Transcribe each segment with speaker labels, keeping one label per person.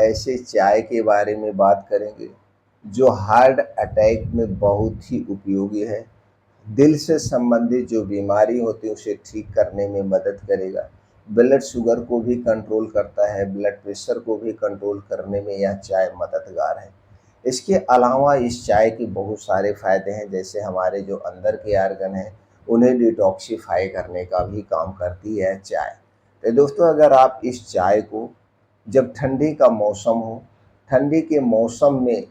Speaker 1: ऐसे चाय के बारे में बात करेंगे जो हार्ट अटैक में बहुत ही उपयोगी है। दिल से संबंधित जो बीमारी होती है उसे ठीक करने में मदद करेगा। ब्लड शुगर को भी कंट्रोल करता है, ब्लड प्रेशर को भी कंट्रोल करने में यह चाय मददगार है। इसके अलावा इस चाय के बहुत सारे फ़ायदे हैं, जैसे हमारे जो अंदर के आर्गन हैं उन्हें डिटॉक्सिफ़ाई करने का भी काम करती है चाय। तो दोस्तों, अगर आप इस चाय को जब ठंडी का मौसम हो, ठंडी के मौसम में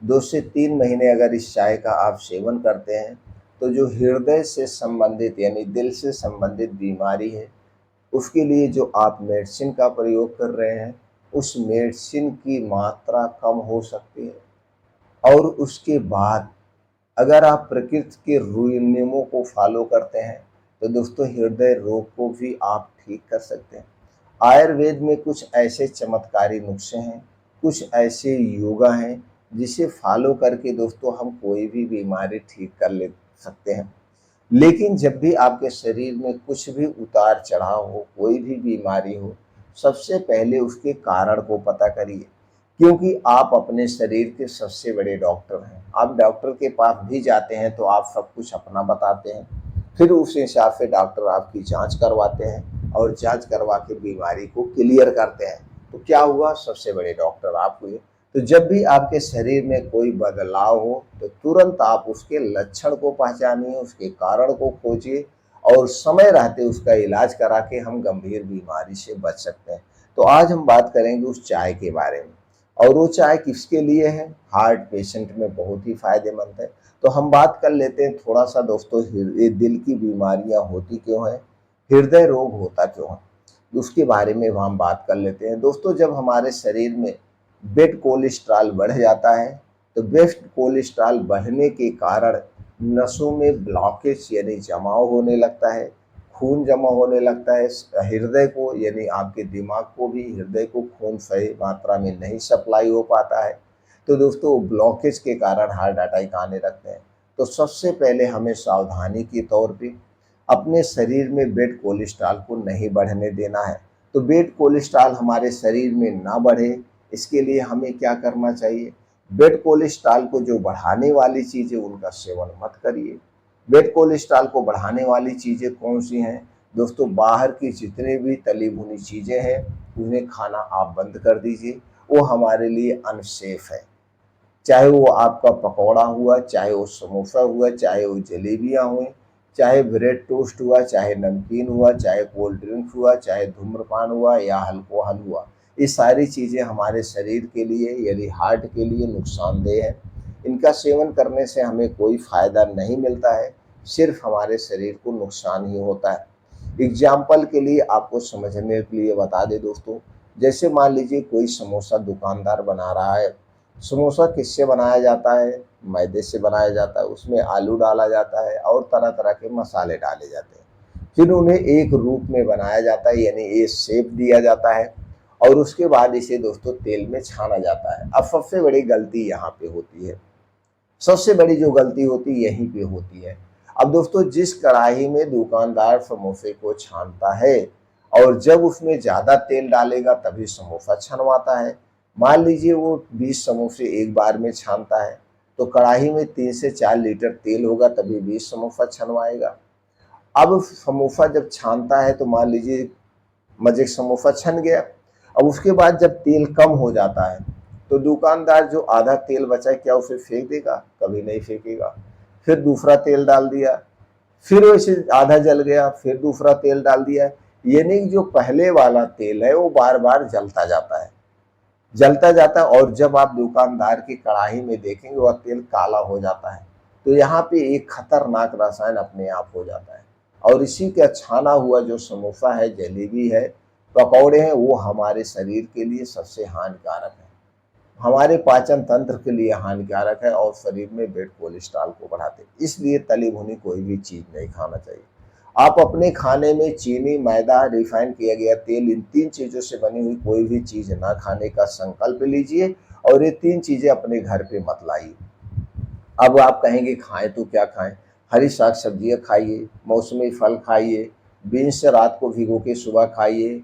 Speaker 1: 2 से 3 महीने अगर इस चाय का आप सेवन करते हैं, तो जो हृदय से संबंधित यानी दिल से संबंधित बीमारी है, उसके लिए जो आप मेडिसिन का प्रयोग कर रहे हैं, उस मेडिसिन की मात्रा कम हो सकती है। और उसके बाद अगर आप प्रकृति के नियमों को फॉलो करते हैं, तो दोस्तों हृदय रोग को भी आप ठीक कर सकते हैं। आयुर्वेद में कुछ ऐसे चमत्कारी नुस्खे हैं, कुछ ऐसे योगा हैं, जिसे फॉलो करके दोस्तों हम कोई भी बीमारी ठीक कर ले सकते हैं। लेकिन जब भी आपके शरीर में कुछ भी उतार चढ़ाव हो, कोई भी बीमारी हो, सबसे पहले उसके कारण को पता करिए, क्योंकि आप अपने शरीर के सबसे बड़े डॉक्टर हैं। आप डॉक्टर के पास भी जाते हैं तो आप सब कुछ अपना बताते हैं, फिर उस हिसाब से डॉक्टर आपकी जांच करवाते हैं और जांच करवा के बीमारी को क्लियर करते हैं। तो क्या हुआ, सबसे बड़े डॉक्टर आप हुए। तो जब भी आपके शरीर में कोई बदलाव हो, तो तुरंत आप उसके लक्षण को पहचानिए, उसके कारण को खोजिए और समय रहते उसका इलाज करा के हम गंभीर बीमारी से बच सकते हैं। तो आज हम बात करेंगे उस चाय के बारे में, और वो चाय किसके लिए है? हार्ट पेशेंट में बहुत ही फायदेमंद है। तो हम बात कर लेते हैं थोड़ा सा दोस्तों, ये दिल की बीमारियां होती क्यों हैं, हृदय रोग होता क्यों है, उसके बारे में हम बात कर लेते हैं। दोस्तों, जब हमारे शरीर में बेड कोलेस्ट्रॉल बढ़ जाता है, तो बेस्ट कोलेस्ट्रॉल बढ़ने के कारण नसों में ब्लॉकेज यानी जमाव होने लगता है, खून जमा होने लगता है। हृदय को यानी आपके दिमाग को भी, हृदय को खून सही मात्रा में नहीं सप्लाई हो पाता है। तो दोस्तों, ब्लॉकेज के कारण हार्ट अटैक आने लगते हैं। तो सबसे पहले हमें सावधानी के तौर पे अपने शरीर में बेड कोलेस्ट्रॉल को नहीं बढ़ने देना है। तो बेड कोलेस्ट्रॉल हमारे शरीर में ना बढ़े, इसके लिए हमें क्या करना चाहिए? बेड कोलेस्ट्रॉल को जो बढ़ाने वाली चीज़ें उनका सेवन मत करिए। बेड कोलेस्ट्रॉल को बढ़ाने वाली चीज़ें कौन सी हैं? दोस्तों, बाहर की जितनी भी तली भुनी चीज़ें हैं उन्हें खाना आप बंद कर दीजिए, वो हमारे लिए अनसेफ है। चाहे वो आपका पकौड़ा हुआ, चाहे वो समोसा हुआ, चाहे वो जलेबियाँ हुई, चाहे ब्रेड टोस्ट हुआ, चाहे नमकीन हुआ, चाहे कोल्ड ड्रिंक हुआ, चाहे धूम्रपान हुआ या अल्कोहल हुआ, ये सारी चीज़ें हमारे शरीर के लिए यानी हार्ट के लिए नुकसानदेह है। इनका सेवन करने से हमें कोई फ़ायदा नहीं मिलता है, सिर्फ हमारे शरीर को नुकसान ही होता है। एग्जाम्पल के लिए आपको समझने के लिए बता दें दोस्तों, जैसे मान लीजिए कोई समोसा दुकानदार बना रहा है। समोसा किससे बनाया जाता है? मैदे से बनाया जाता है। उसमें आलू डाला जाता है और तरह तरह के मसाले डाले जाते हैं, फिर उन्हें एक रूप में बनाया जाता है यानी ये शेप दिया जाता है, और उसके बाद इसे दोस्तों तेल में छाना जाता है। अब सबसे बड़ी गलती यहाँ पे होती है, सबसे बड़ी जो गलती होती है यहीं पे होती है। अब दोस्तों, जिस कढ़ाई में दुकानदार समोसे को छानता है और जब उसमें ज़्यादा तेल डालेगा तभी समोसा छनवाता है। मान लीजिए वो 20 समोसे एक बार में छानता है, तो कढ़ाई में 3 से 4 लीटर तेल होगा तभी 20 समोसा छनवाएगा। अब समोसा जब छानता है तो मान लीजिए मजे समोसा छन गया। अब उसके बाद जब तेल कम हो जाता है, तो दुकानदार जो आधा तेल बचा है क्या उसे फेंक देगा? कभी नहीं फेंकेगा। फिर दूसरा तेल डाल दिया, फिर वैसे आधा जल गया, फिर दूसरा तेल डाल दिया। यानी जो पहले वाला तेल है वो बार बार जलता जाता है, जलता जाता है, और जब आप दुकानदार की कढ़ाई में देखेंगे वह तेल काला हो जाता है। तो यहाँ पे एक खतरनाक रसायन अपने आप हो जाता है, और इसी का छाना हुआ जो समोसा है, जलेबी है, पकौड़े हैं, वो हमारे शरीर के लिए सबसे हानिकारक है, हमारे पाचन तंत्र के लिए हानिकारक है और शरीर में बेड कोलेस्ट्रॉल को बढ़ाते हैं। इसलिए तली भुनी कोई भी चीज़ नहीं खाना चाहिए। आप अपने खाने में चीनी, मैदा, रिफाइन किया गया तेल, इन 3 चीज़ों से बनी हुई कोई भी चीज़ ना खाने का संकल्प लीजिए, और ये 3 चीज़ें अपने घर पे मत लाइए। अब आप कहेंगे खाएं तो क्या खाएं? हरी साग सब्जियाँ खाइए, मौसमी फल खाइए, बीन्स से रात को भिगो के सुबह खाइए,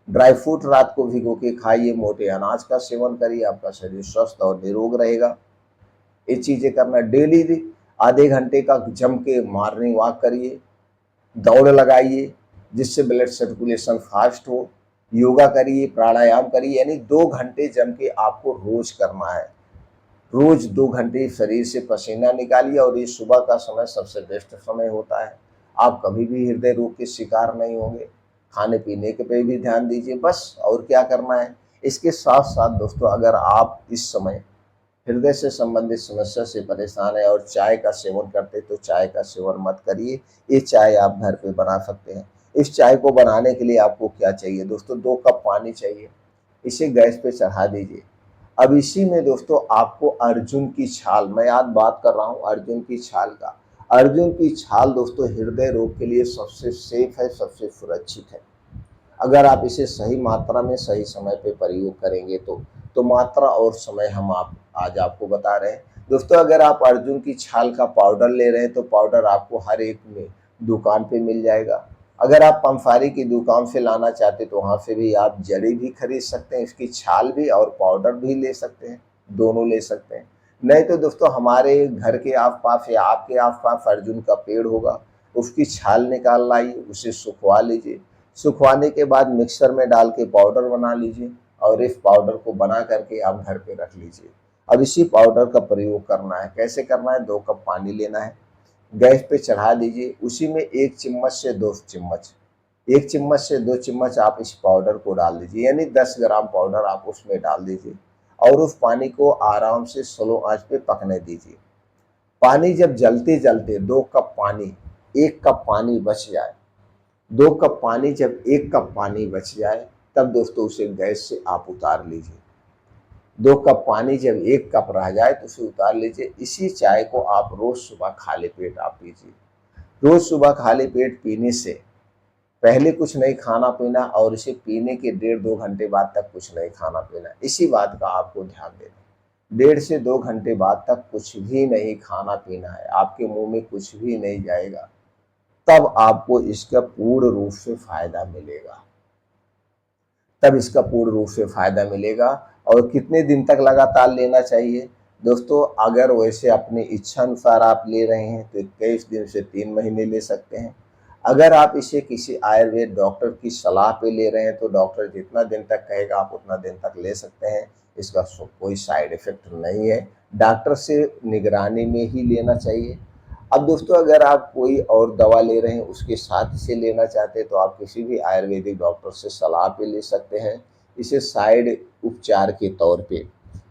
Speaker 1: ड्राई फ्रूट रात को भिगो के खाइए, मोटे अनाज का सेवन करिए, आपका शरीर स्वस्थ और निरोग रहेगा। ये चीज़ें करना डेली आधे घंटे का जम के मॉर्निंग वॉक करिए, दौड़ लगाइए जिससे ब्लड सर्कुलेशन फास्ट हो, योगा करिए, प्राणायाम करिए, यानी 2 घंटे जम के आपको रोज करना है। रोज 2 घंटे शरीर से पसीना निकालिए और ये सुबह का समय सबसे बेस्ट समय होता है। आप कभी भी हृदय रोग के शिकार नहीं होंगे। खाने पीने के पे भी ध्यान दीजिए, बस और क्या करना है। इसके साथ साथ दोस्तों, अगर आप इस समय हृदय से संबंधित समस्या से परेशान है और चाय का सेवन करते तो चाय का सेवन मत करिए। ये चाय आप घर पे बना सकते हैं। इस चाय को बनाने के लिए आपको क्या चाहिए दोस्तों, 2 कप पानी चाहिए। इसे गैस पे चढ़ा दीजिए। अब इसी में दोस्तों आपको अर्जुन की छाल, मैं आज बात कर रहा हूँ अर्जुन की छाल का। अर्जुन की छाल दोस्तों हृदय रोग के लिए सबसे सेफ है, सबसे सुरक्षित है। अगर आप इसे सही मात्रा में सही समय पे प्रयोग करेंगे तो मात्रा और समय हम आप आज आपको बता रहे हैं दोस्तों। अगर आप अर्जुन की छाल का पाउडर ले रहे हैं तो पाउडर आपको हर एक में दुकान पे मिल जाएगा। अगर आप पंसारी की दुकान से लाना चाहते तो वहाँ से भी आप जड़ी भी खरीद सकते हैं, इसकी छाल भी और पाउडर भी ले सकते हैं, दोनों ले सकते हैं। नहीं तो दोस्तों हमारे घर के आसपास या आपके आसपास अर्जुन का पेड़ होगा, उसकी छाल निकाल लाइए, उसे सुखवा लीजिए। सुखवाने के बाद मिक्सर में डाल के पाउडर बना लीजिए और इस पाउडर को बना करके आप घर पे रख लीजिए। अब इसी पाउडर का प्रयोग करना है। कैसे करना है, 2 कप पानी लेना है, गैस पे चढ़ा दीजिए। उसी में 1 चम्मच से 2 चम्मच, 1 चम्मच से 2 चम्मच आप इस पाउडर को डाल दीजिए, यानी 10 ग्राम पाउडर आप उसमें डाल दीजिए और उस पानी को आराम से स्लो आंच पे पकने दीजिए। पानी जब जलते जलते 2 कप पानी 1 कप पानी बच जाए, 2 कप पानी जब 1 कप पानी बच जाए तब दोस्तों उसे गैस से आप उतार लीजिए। 2 कप पानी जब 1 कप रह जाए तो उसे उतार लीजिए। इसी चाय को आप रोज सुबह खाली पेट आप पीजिए। रोज सुबह खाली पेट पीने से पहले कुछ नहीं खाना पीना और इसे पीने के 1.5-2 घंटे बाद तक कुछ नहीं खाना पीना। इसी बात का आपको ध्यान देना, 1.5 से 2 घंटे बाद तक कुछ भी नहीं खाना पीना है, आपके मुंह में कुछ भी नहीं जाएगा। तब आपको इसका पूर्ण रूप से फायदा मिलेगा, तब इसका पूर्ण रूप से फायदा मिलेगा। और कितने दिन तक लगातार लेना चाहिए दोस्तों, अगर वैसे अपनी इच्छा अनुसार आप ले रहे हैं तो 21 दिन से 3 महीने ले सकते हैं। अगर आप इसे किसी आयुर्वेद डॉक्टर की सलाह पे ले रहे हैं तो डॉक्टर जितना दिन तक कहेगा आप उतना दिन तक ले सकते हैं। इसका कोई साइड इफेक्ट नहीं है, डॉक्टर से निगरानी में ही लेना चाहिए। अब दोस्तों अगर आप कोई और दवा ले रहे हैं उसके साथ इसे लेना चाहते हैं तो आप किसी भी आयुर्वेदिक डॉक्टर से सलाह पे ले सकते हैं। इसे साइड उपचार के तौर पे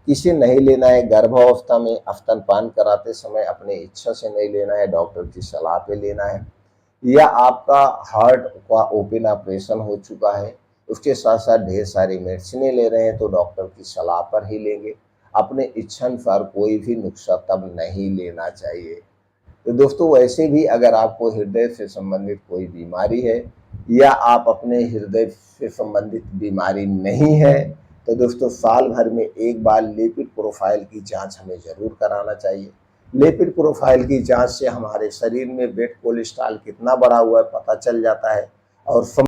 Speaker 1: इसे नहीं लेना है। गर्भावस्था में स्तनपान कराते समय अपने इच्छा से नहीं लेना है, डॉक्टर की सलाह पे लेना है। या आपका हार्ट का ओपन ऑपरेशन हो चुका है, उसके साथ साथ ढेर सारी मेडिसिनें ले रहे हैं तो डॉक्टर की सलाह पर ही लेंगे। अपने इच्छा अनुसार कोई भी नुस्खा तब नहीं लेना चाहिए। तो दोस्तों वैसे भी अगर आपको हृदय से संबंधित कोई बीमारी है या आप अपने हृदय से संबंधित बीमारी नहीं है तो दोस्तों साल भर में एक बार लिपिड प्रोफाइल की जांच हमें ज़रूर कराना चाहिए। लिपिड प्रोफाइल की जांच से हमारे शरीर में बेड कोलेस्ट्रॉल कितना बढ़ा हुआ है पता चल जाता है और